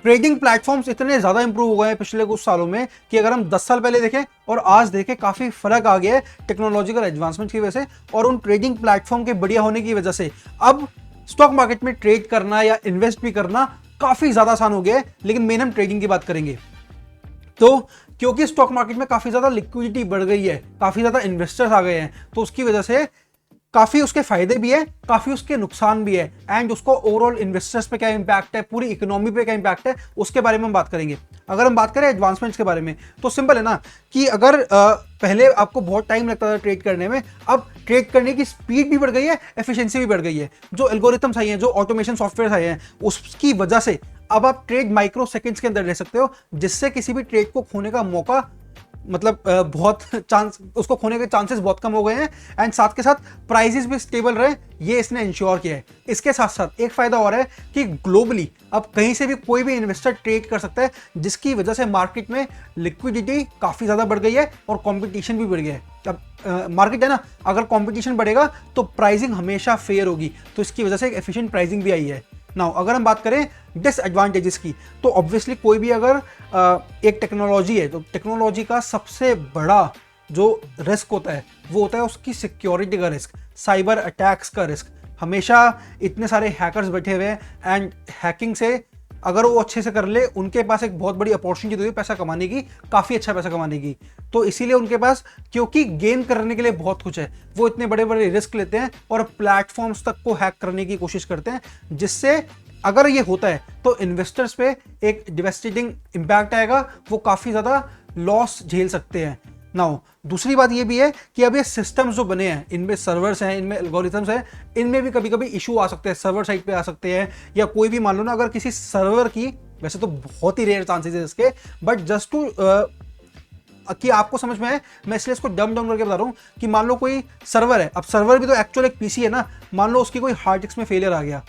Trading platforms इतने ज़्यादा improve हो गए हैं पिछले कुछ सालों में कि अगर हम 10 साल पहले देखें और आज देखें, काफ़ी फर्क आ गया है टेक्नोलॉजिकल एडवांसमेंट की वजह से और उन ट्रेडिंग प्लेटफॉर्म के बढ़िया होने की वजह से। अब स्टॉक मार्केट में ट्रेड करना या इन्वेस्ट भी करना काफ़ी ज़्यादा आसान हो गया है। लेकिन मेन हम ट्रेडिंग की बात करेंगे तो क्योंकि स्टॉक मार्केट में काफ़ी ज़्यादा लिक्विडिटी बढ़ गई है, काफ़ी ज़्यादा इन्वेस्टर्स आ गए हैं, तो उसकी वजह से काफी उसके फायदे भी है, काफी उसके नुकसान भी है। एंड उसको ओवरऑल इन्वेस्टर्स पे क्या इंपैक्ट है, पूरी इकोनॉमी पे क्या इंपैक्ट है, उसके बारे में हम बात करेंगे। अगर हम बात करें एडवांसमेंट्स के बारे में तो सिंपल है ना कि अगर पहले आपको बहुत टाइम लगता था ट्रेड करने में, अब ट्रेड करने की स्पीड भी बढ़ गई है, एफिशिएंसी भी बढ़ गई है। जो एल्गोरिथम्स आई हैं, जो ऑटोमेशन सॉफ्टवेयर आए हैं, उसकी वजह से अब आप ट्रेड माइक्रो सेकंड्स के अंदर ले सकते हो, जिससे किसी भी ट्रेड को खोने का मौका मतलब बहुत चांस, उसको खोने के चांसेस बहुत कम हो गए हैं। एंड साथ के साथ प्राइसेस भी स्टेबल रहे, ये इसने इंश्योर किया है। इसके साथ साथ एक फायदा और है कि ग्लोबली अब कहीं से भी कोई भी इन्वेस्टर ट्रेड कर सकता है, जिसकी वजह से मार्केट में लिक्विडिटी काफ़ी ज़्यादा बढ़ गई है और कंपटीशन भी बढ़ गया है। अब मार्केट है ना, अगर कंपटीशन बढ़ेगा तो प्राइसिंग हमेशा फेयर होगी, तो इसकी वजह से एक एफिशिएंट प्राइसिंग भी आई है। नाउ अगर हम बात करें डिसएडवांटेजेस की, तो ऑब्वियसली कोई भी अगर एक टेक्नोलॉजी है, तो टेक्नोलॉजी का सबसे बड़ा जो रिस्क होता है वो होता है उसकी सिक्योरिटी का रिस्क, साइबर अटैक्स का रिस्क। हमेशा इतने सारे हैकर्स बैठे हुए हैं एंड हैकिंग से अगर वो अच्छे से कर ले, उनके पास एक बहुत बड़ी अपॉर्चुनिटी होती है पैसा कमाने की, काफ़ी अच्छा पैसा कमाने की। तो इसीलिए उनके पास, क्योंकि गेन करने के लिए बहुत कुछ है, वो इतने बड़े बड़े रिस्क लेते हैं और प्लेटफॉर्म्स तक को हैक करने की कोशिश करते हैं, जिससे अगर ये होता है तो इन्वेस्टर्स पे एक डिवेस्टेटिंग इम्पैक्ट आएगा, वो काफ़ी ज़्यादा लॉस झेल सकते हैं। नाउ दूसरी बात ये भी है कि अब ये सिस्टम्स जो बने हैं, इनमें सर्वर्स हैं, इनमें एल्गोरिथम्स हैं, इनमें भी कभी कभी इशू आ सकते हैं, सर्वर साइड पे आ सकते हैं, या कोई भी मान लो ना अगर किसी सर्वर की, वैसे तो बहुत ही रेयर चांसेस है इसके, बट जस्ट टू कि आपको समझ में आए, मैं इसलिए इसको डम डाउन करके बता रहा हूँ कि मान लो कोई सर्वर है, अब सर्वर भी तो एक्चुअल एक पीसी है ना, मान लो उसकी कोई हार्ड डिस्क में फेलियर आ गया,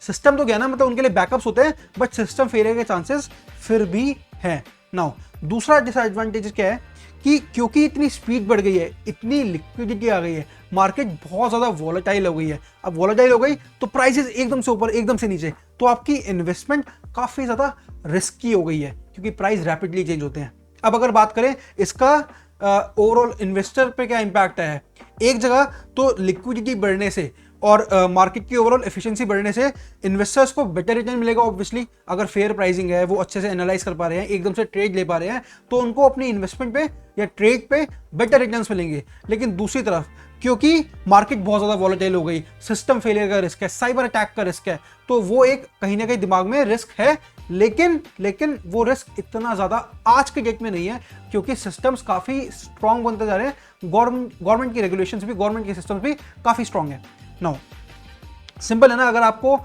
सिस्टम तो गया ना, मतलब उनके लिए बैकअप्स होते हैं, बट सिस्टम फेलियर के चांसेस फिर भी हैं। नाउ दूसरा डिसएडवांटेज क्या है कि क्योंकि इतनी स्पीड बढ़ गई है, इतनी लिक्विडिटी आ गई है, मार्केट बहुत ज़्यादा वॉलेटाइल हो गई है। अब वॉलेटाइल हो गई तो प्राइसेस एकदम से ऊपर एकदम से नीचे, तो आपकी इन्वेस्टमेंट काफ़ी ज़्यादा रिस्की हो गई है, क्योंकि प्राइस रैपिडली चेंज होते हैं। अब अगर बात करें इसका ओवरऑल इन्वेस्टर पे क्या इम्पैक्ट है, एक जगह तो लिक्विडिटी बढ़ने से और मार्केट की ओवरऑल एफिशिएंसी बढ़ने से इन्वेस्टर्स को बेटर रिटर्न मिलेगा। ऑब्वियसली अगर फेयर प्राइसिंग है, वो अच्छे से एनालाइज कर पा रहे हैं, एकदम से ट्रेड ले पा रहे हैं, तो उनको अपनी इन्वेस्टमेंट पे या ट्रेड पे बेटर रिटर्न्स मिलेंगे। लेकिन दूसरी तरफ क्योंकि मार्केट बहुत ज़्यादा वॉलेटाइल हो गई, सिस्टम फेलियर का रिस्क है, साइबर अटैक का रिस्क है, तो वो एक कहीं ना कहीं दिमाग में रिस्क है। लेकिन वो रिस्क इतना ज़्यादा आज के डेट में नहीं है, क्योंकि सिस्टम्स काफ़ी स्ट्रांग बनते जा रहे हैं, गवर्नमेंट की रेगुलेशंस भी, गवर्नमेंट के सिस्टम्स भी काफ़ी स्ट्रांग है। नो सिंपल है ना, अगर आपको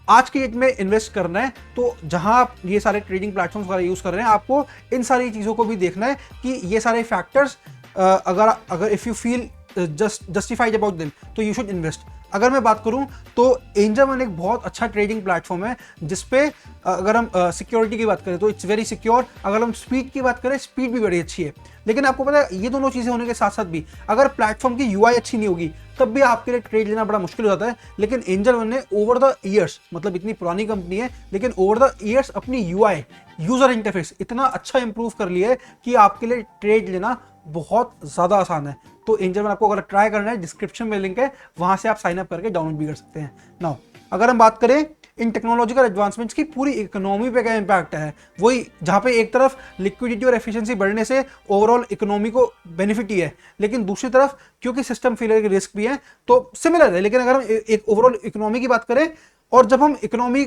आज की डेट में इन्वेस्ट करना है तो जहां आप ये सारे ट्रेडिंग प्लेटफॉर्म्स वगैरह यूज कर रहे हैं, आपको इन सारी चीज़ों को भी देखना है कि ये सारे फैक्टर्स अगर if you feel justified about them, तो यू शुड इन्वेस्ट। अगर मैं बात करूं तो एंजल वन एक बहुत अच्छा ट्रेडिंग प्लेटफॉर्म है, जिसपे अगर हम सिक्योरिटी की बात करें तो इट्स वेरी सिक्योर, अगर हम स्पीड की बात करें, स्पीड भी बड़ी अच्छी है। लेकिन आपको पता है ये दोनों चीज़ें होने के साथ साथ भी अगर प्लेटफॉर्म की यूआई अच्छी नहीं होगी, तब भी आपके लिए ट्रेड लेना बड़ा मुश्किल हो जाता है। लेकिन एंजल वन ने ओवर द ईयर्स, मतलब इतनी पुरानी कंपनी है लेकिन ओवर द ईयर्स अपनी यूआई, यूजर इंटरफेस इतना अच्छा इंप्रूव कर लिया है कि आपके लिए ट्रेड लेना बहुत ज़्यादा आसान है। तो एंजल वन आपको अगर ट्राई करना है, डिस्क्रिप्शन में लिंक है, वहां से आप साइन अप करके डाउनलोड भी कर सकते हैं। नाउ अगर हम बात करें इन टेक्नोलॉजिकल एडवांसमेंट्स की पूरी इकोनॉमी पे क्या इंपैक्ट है, वही जहाँ पे एक तरफ लिक्विडिटी और एफिशिएंसी बढ़ने से ओवरऑल इकोनॉमी को बेनिफिट ही है, लेकिन दूसरी तरफ क्योंकि सिस्टम फेलियर के रिस्क भी है, तो सिमिलर है। लेकिन अगर हम एक ओवरऑल इकोनॉमी की बात करें, और जब हम इकोनॉमी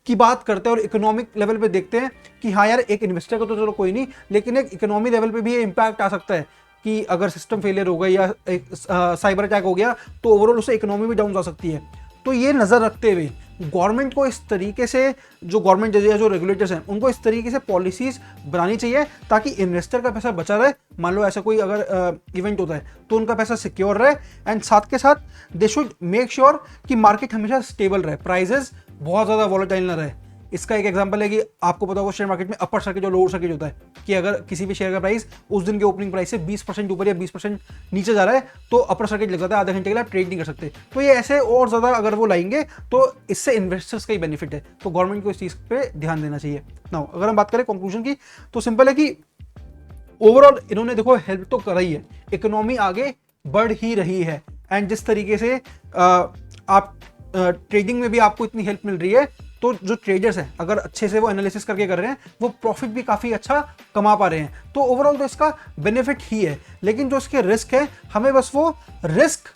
की बात करते हैं और इकोनॉमिक लेवल पे देखते हैं कि हाँ यार, एक इन्वेस्टर को तो चलो कोई नहीं, लेकिन एक इकोनॉमी लेवल पे भी ये इंपैक्ट आ सकता है कि अगर सिस्टम फेलियर हो गया या एक साइबर अटैक हो गया, तो ओवरऑल उससे इकोनॉमी भी डाउन जा सकती है। तो ये नज़र रखते हुए गवर्नमेंट को इस तरीके से, जो गवर्नमेंट या जो रेगुलेटर्स हैं, उनको इस तरीके से पॉलिसीज बनानी चाहिए ताकि इन्वेस्टर का पैसा बचा रहे। मान लो ऐसा कोई अगर इवेंट होता है तो उनका पैसा सिक्योर रहे, एंड साथ के साथ दे शुड मेक श्योर कि मार्केट हमेशा स्टेबल रहे, प्राइजेस बहुत ज़्यादा वॉलेटाइल ना रहे। इसका एक एग्जांपल है कि आपको पता होगा शेयर मार्केट में अपर सर्किट और लोअर सर्किट होता है, कि अगर किसी भी शेयर का प्राइस उस दिन के ओपनिंग प्राइस से 20% ऊपर या 20% नीचे जा रहा है तो अपर सर्किट लग जाता है, आधे घंटे के लिए आप ट्रेड नहीं कर सकते। तो ये ऐसे और ज़्यादा अगर वो लाएंगे तो इससे इन्वेस्टर्स का ही बेनिफिट है, तो गवर्नमेंट को इस चीज़ पे ध्यान देना चाहिए। नाउ अगर हम बात करें कंक्लूजन की, तो सिंपल है कि ओवरऑल इन्होंने देखो हेल्प तो कर ही है, इकोनॉमी आगे बढ़ ही रही है, एंड जिस तरीके से आप ट्रेडिंग में भी आपको इतनी हेल्प मिल रही है, तो जो ट्रेडर्स हैं अगर अच्छे से वो एनालिसिस करके कर रहे हैं वो प्रॉफिट भी काफ़ी अच्छा कमा पा रहे हैं, तो ओवरऑल तो इसका बेनिफिट ही है। लेकिन जो इसके रिस्क है, हमें बस वो रिस्क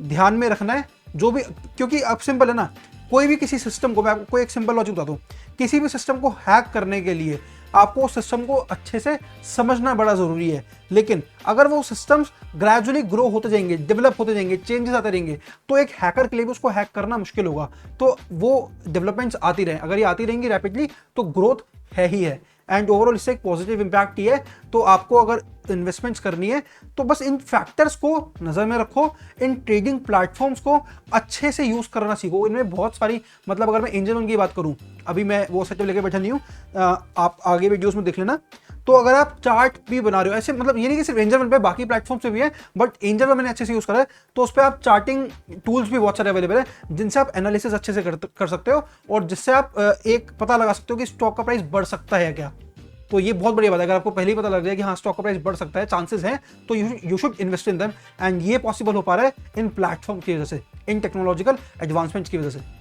ध्यान में रखना है, जो भी, क्योंकि अब सिंपल है ना, कोई भी किसी सिस्टम को, मैं आपको एक सिंपल लॉजिक बताता हूँ, किसी भी सिस्टम को हैक करने के लिए आपको उस सिस्टम को अच्छे से समझना बड़ा ज़रूरी है। लेकिन अगर वो सिस्टम्स ग्रेजुअली ग्रो होते जाएंगे, डेवलप होते जाएंगे, चेंजेस आते रहेंगे, तो एक हैकर के लिए भी उसको हैक करना मुश्किल होगा। तो वो डेवलपमेंट्स आती रहें, अगर ये आती रहेंगी रैपिडली तो ग्रोथ है ही है, एंड ओवरऑल इससे एक पॉजिटिव इंपैक्ट ही है। तो आपको अगर इन्वेस्टमेंट्स करनी है तो बस इन फैक्टर्स को नज़र में रखो, इन ट्रेडिंग प्लेटफॉर्म्स को अच्छे से यूज़ करना सीखो। इनमें बहुत सारी, मतलब अगर मैं एंजल वन की बात करूं, अभी मैं वो सेटअप लेके बैठा नहीं हूँ, आप आगे वीडियोस में देख लेना। तो अगर आप चार्ट भी बना रहे हो ऐसे, मतलब ये नहीं कि सिर्फ एंजल वन पे, बाकी प्लेटफॉर्म पे भी है, बट एंजल वन मैंने अच्छे से यूज़ करा है, तो उस पर आप चार्टिंग टूल्स भी बहुत सारे अवेलेबल है जिनसे आप एनालिसिस अच्छे से कर सकते हो, और जिससे आप एक पता लगा सकते हो कि स्टॉक का प्राइस बढ़ सकता है क्या। तो ये बहुत बढ़िया बात है, अगर आपको पहले ही पता लग जाए कि हाँ स्टॉक का प्राइस बढ़ सकता है, चांसेस हैं, तो you should invest in them, and ये पॉसिबल हो पा रहा है इन प्लेटफॉर्म की वजह से, इन टेक्नोलॉजिकल एडवांसमेंट्स की वजह से।